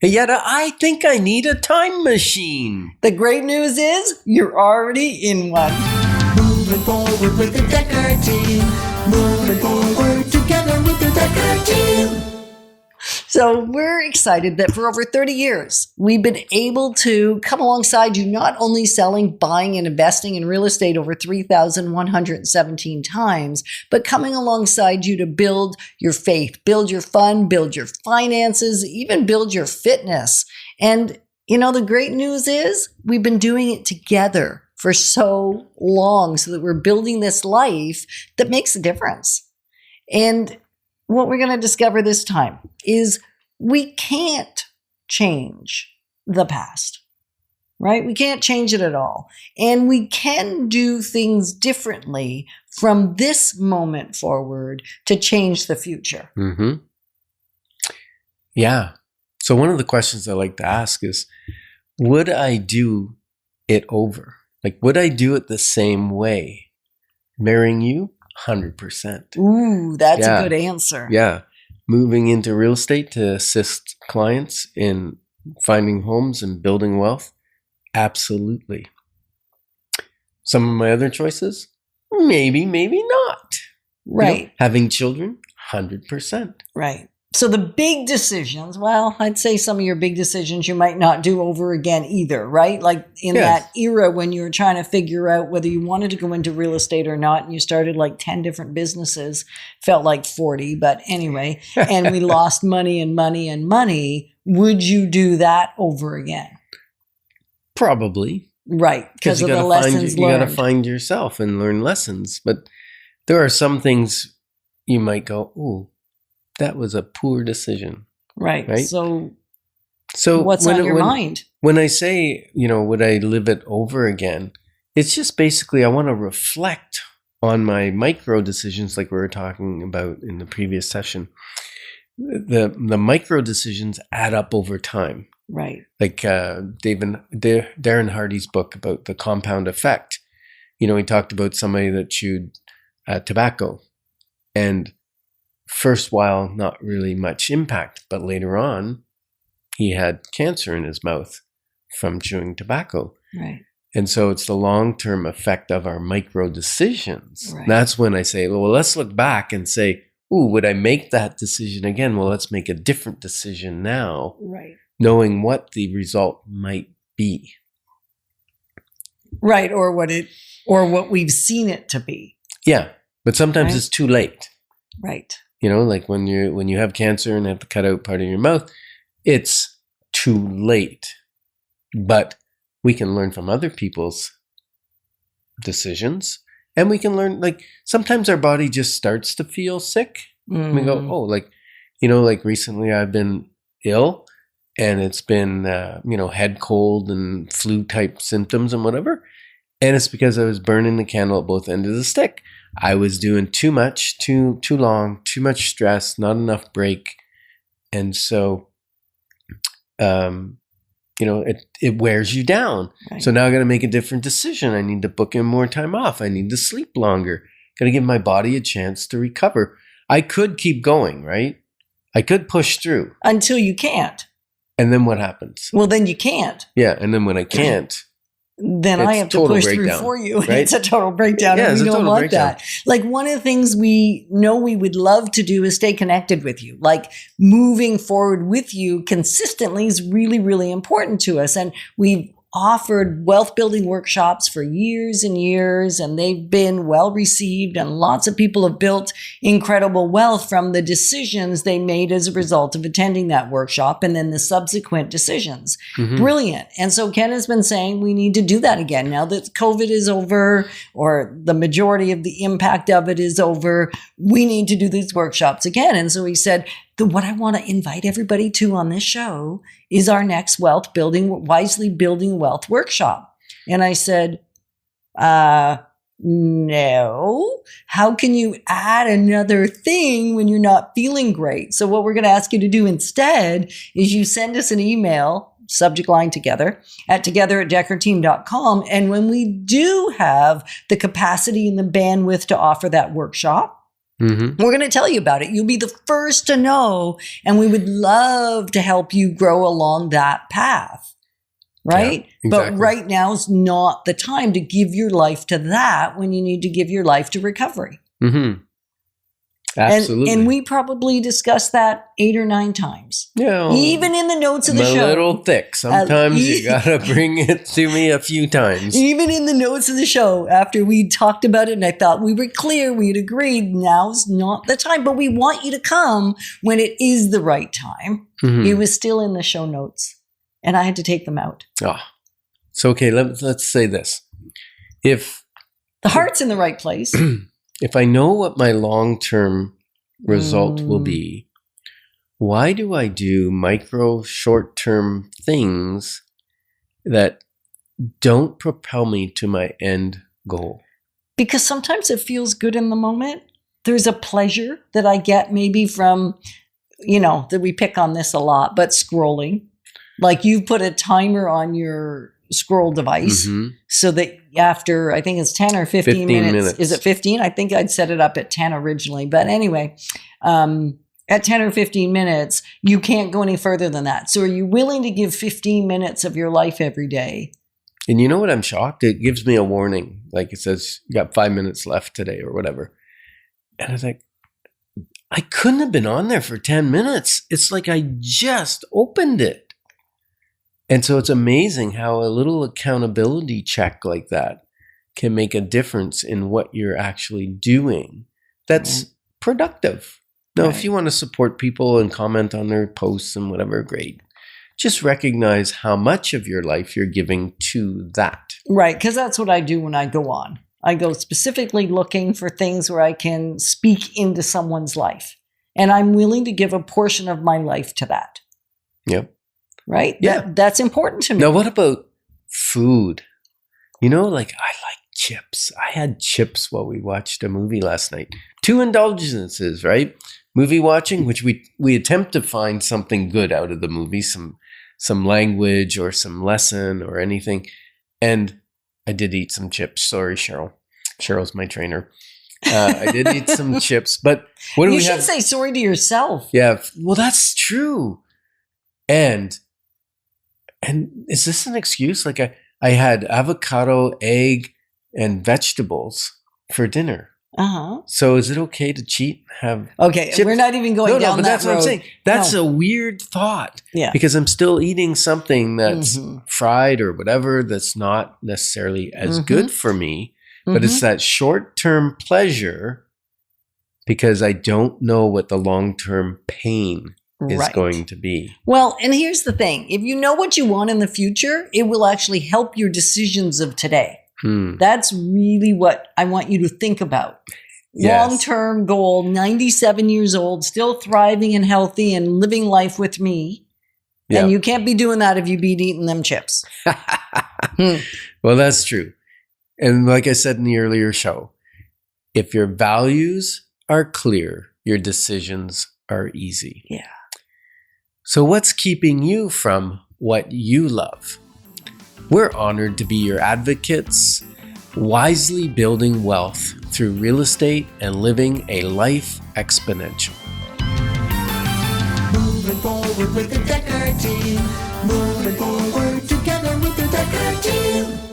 Hey, Yetta, I think I need a time machine. The great news is you're already in one. Moving forward with the Dekker Team. Moving forward together with the Dekker Team. So we're excited that for over 30 years, we've been able to come alongside you, not only selling, buying, and investing in real estate over 3,117 times, but coming alongside you to build your faith, build your fun, build your finances, even build your fitness. And, the great news is we've been doing it together for so long so that we're building this life that makes a difference. And what we're going to discover this time is we can't change the past, right? We can't change it at all. And we can do things differently from this moment forward to change the future. Mm-hmm. Yeah. So one of the questions I like to ask is, would I do it over? Like, would I do it the same way? Marrying you? 100%. Ooh, that's a good answer. Yeah. Moving into real estate to assist clients in finding homes and building wealth? Absolutely. Some of my other choices? Maybe, maybe not. Right. Having children? 100%. Right. So the big decisions, well, I'd say some of your big decisions you might not do over again either, right? Like in that era when you were trying to figure out whether you wanted to go into real estate or not, and you started like 10 different businesses, felt like 40, but anyway, and we lost money and money and money. Would you do that over again? Probably. Right, because of the lessons learned. You got to find yourself and learn lessons. But there are some things you might go, ooh, that was a poor decision. Right. So what's on your mind? When I say, would I live it over again? It's just basically I want to reflect on my micro decisions like we were talking about in the previous session. The micro decisions add up over time. Right. Like Darren Hardy's book about the compound effect. He talked about somebody that chewed tobacco, and first while, not really much impact, but later on, he had cancer in his mouth from chewing tobacco. Right. And so it's the long-term effect of our micro decisions. Right. That's when I say, well, let's look back and say, ooh, would I make that decision again? Well, let's make a different decision now. Right. Knowing what the result might be. Right. Or what we've seen it to be. Yeah. But sometimes it's too late. Right. Like when you have cancer and have to cut out part of your mouth, it's too late. But we can learn from other people's decisions, and we can learn, like, sometimes our body just starts to feel sick. Mm. We go, oh, like recently I've been ill, and it's been, head cold and flu type symptoms and whatever. And it's because I was burning the candle at both ends of the stick. I was doing too much, too long, too much stress, not enough break. And so, it wears you down. Right. So now I got to make a different decision. I need to book in more time off. I need to sleep longer. Got to give my body a chance to recover. I could keep going, right? I could push through. Until you can't. And then what happens? Well, then you can't. Yeah. And then when I can't, then I have to push through for you. Right? It's a total breakdown. Yeah, and we don't want breakdown. that. Like, one of the things we know we would love to do is stay connected with you. Like, moving forward with you consistently is really, really important to us. And we've offered wealth building workshops for years and years, and they've been well received, and lots of people have built incredible wealth from the decisions they made as a result of attending that workshop and then the subsequent decisions. Mm-hmm. Brilliant. And so Ken has been saying we need to do that again now that COVID is over, or the majority of the impact of it is over. We need to do these workshops again. And so he said, what I want to invite everybody to on this show is our next Wisely Building Wealth workshop. And I said, no. How can you add another thing when you're not feeling great? So what we're going to ask you to do instead is you send us an email, subject line together@dekkerteam.com. And when we do have the capacity and the bandwidth to offer that workshop, Mm-hmm. We're going to tell you about it. You'll be the first to know, and we would love to help you grow along that path. Right? Yeah, exactly. But right now is not the time to give your life to that when you need to give your life to recovery. Mm-hmm. Absolutely. And we probably discussed that 8 or 9 times. Yeah, Even in the notes of the I'm show. a little thick. Sometimes you got to bring it to me a few times. Even in the notes of the show, after we talked about it and I thought we were clear, we'd agreed, now's not the time. But we want you to come when it is the right time. Mhm. It was still in the show notes. And I had to take them out. Oh. So, okay, let's say this. If The heart's in the right place. if I know what my long-term result will be, why do I do micro short-term things that don't propel me to my end goal? Because sometimes it feels good in the moment. There's a pleasure that I get maybe from, that we pick on this a lot, but scrolling. Like you put a timer on your scroll device so that after, I think it's 10 or 15 minutes. Is it 15? I think I'd set it up at 10 originally. But anyway, at 10 or 15 minutes, you can't go any further than that. So are you willing to give 15 minutes of your life every day? And you know what? I'm shocked. It gives me a warning. Like it says, you got 5 minutes left today or whatever. And I was like, I couldn't have been on there for 10 minutes. It's like I just opened it. And so it's amazing how a little accountability check like that can make a difference in what you're actually doing. That's productive. Now, if you want to support people and comment on their posts and whatever, great. Just recognize how much of your life you're giving to that. Right, because that's what I do when I go on. I go specifically looking for things where I can speak into someone's life. And I'm willing to give a portion of my life to that. Yep. Right? Yeah. That's important to me. Now, what about food? Like I like chips. I had chips while we watched a movie last night. 2 indulgences, right? Movie watching, which we attempt to find something good out of the movie, some language or some lesson or anything. And I did eat some chips. Sorry, Cheryl. Cheryl's my trainer. I did eat some chips, but what do we have? You should say sorry to yourself. Yeah, well, that's true. And is this an excuse? Like I had avocado, egg, and vegetables for dinner. Uh-huh. So is it okay to cheat? Okay, chips? We're not even going down but that that's road. what I'm saying. That's a weird thought. Yeah. Because I'm still eating something that's fried or whatever that's not necessarily as good for me. But it's that short-term pleasure because I don't know what the long-term pain is going to be. Well, and here's the thing. If you know what you want in the future, it will actually help your decisions of today. That's really what I want you to think about. Yes. Long-term goal, 97 years old, still thriving and healthy and living life with me. Yep. And you can't be doing that if you be eating them chips. Well, that's true. And like I said in the earlier show, if your values are clear, your decisions are easy. Yeah. So what's keeping you from what you love? We're honored to be your advocates, wisely building wealth through real estate and living a life exponential. Moving forward with the Dekker Team. Moving forward together with the Dekker Team.